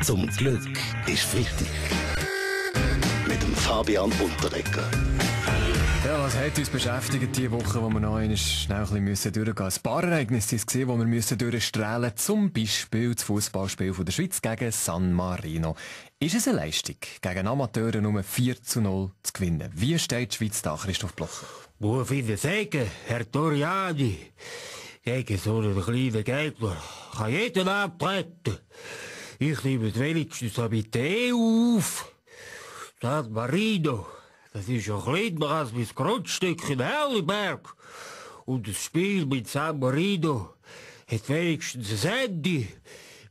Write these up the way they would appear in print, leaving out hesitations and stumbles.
Zum Glück ist Freitag. Mit dem Fabian Unterreger. Ja, was hat uns beschäftigt diese Woche, wo wir noch schnell ein bisschen durchgehen müssen? Ein paar Ereignisse waren, die wir müssen durchstrahlen mussten. Zum Beispiel das Fußballspiel der Schweiz gegen San Marino. Ist es eine Leistung, gegen Amateure nur 4:0 zu gewinnen? Wie steht die Schweiz da, Christoph Blocher? Muss ich sagen, Herr Toriani, gegen so einen kleinen Gegner kann jeder antreten. Ich nehme wenigstens mit der EU auf. San Marino, das ist ja kleiner als mein Grundstück in Herliberg. Und das Spiel mit San Marino hat wenigstens ein Ende.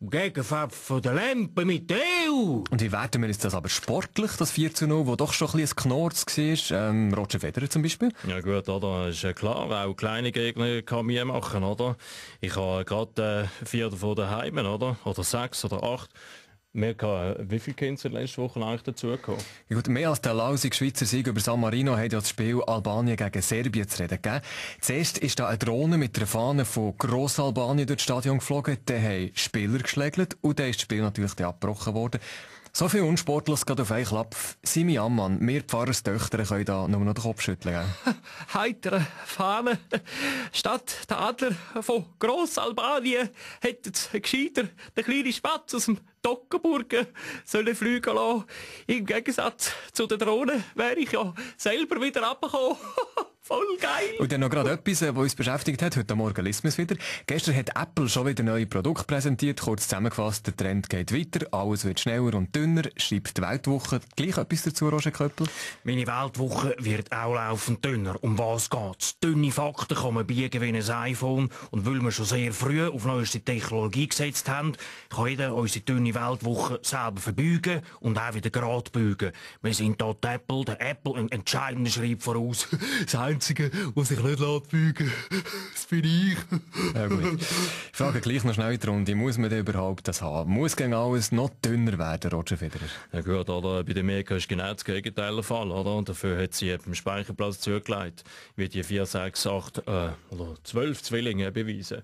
Im Gegenfall von der Lampe mit der EU. Und wie werten wir jetzt das aber sportlich, das 4:0, wo doch schon ein bisschen ein Knorz war? Roger Federer zum Beispiel? Ja gut, oder? Ist ja klar, auch kleine Gegner kann man machen, oder? Ich habe gerade 4 davon daheim, oder? Oder 6 oder 8. Wie viele Kinder sind letzte Woche eigentlich dazugekommen? Ja gut, mehr als der lausige Schweizer Sieg über San Marino hat ja das Spiel Albanien gegen Serbien zu reden gegeben. Zuerst ist da eine Drohne mit einer Fahne von Grossalbanien durch das Stadion geflogen, dann haben Spieler geschlägelt und dann ist das Spiel natürlich abgebrochen worden. So viel Unsportliches geht auf einen Klapp. Simi Ammann, wir Pfarrerstöchter können da nur noch den Kopf schütteln. Gell? Heitere Fahne. Statt der Adler von Grossalbanien hätte gescheiter der kleine Spatz aus dem Toggenburgen sollen fliegen lassen. Im Gegensatz zu der Drohne wäre ich ja selber wieder runtergekommen. Voll geil! Und dann noch gerade etwas, was uns beschäftigt hat. Heute Morgen lesen wir es wieder. Gestern hat Apple schon wieder neue Produkte präsentiert. Kurz zusammengefasst, der Trend geht weiter. Alles wird schneller und dünner, schreibt die Weltwoche. Gleich etwas dazu, Roger Köppel? Meine Weltwoche wird auch laufend dünner. Um was geht's? Dünne Fakten kann man biegen wie ein iPhone. Und weil wir schon sehr früh auf neueste Technologie gesetzt haben, kann jeder unsere dünne Weltwoche selber verbeugen und auch wieder gerade beugen. Wir sind dort Apple. Der Apple ein entscheidender Schritt voraus. Das Einzige, was sich nicht beugen lässt, das bin ich. Ja, gut. Ich frage gleich noch schnell in die Runde. Muss man denn überhaupt das haben? Muss gegen alles noch dünner werden, Roger Federer? Ja gut, oder? Bei der Amerika ist genau das Gegenteil der Fall, oder? Und dafür hat sie beim Speicherplatz zugelegt, wie die 4, 6, 8 oder 12 Zwillinge beweisen.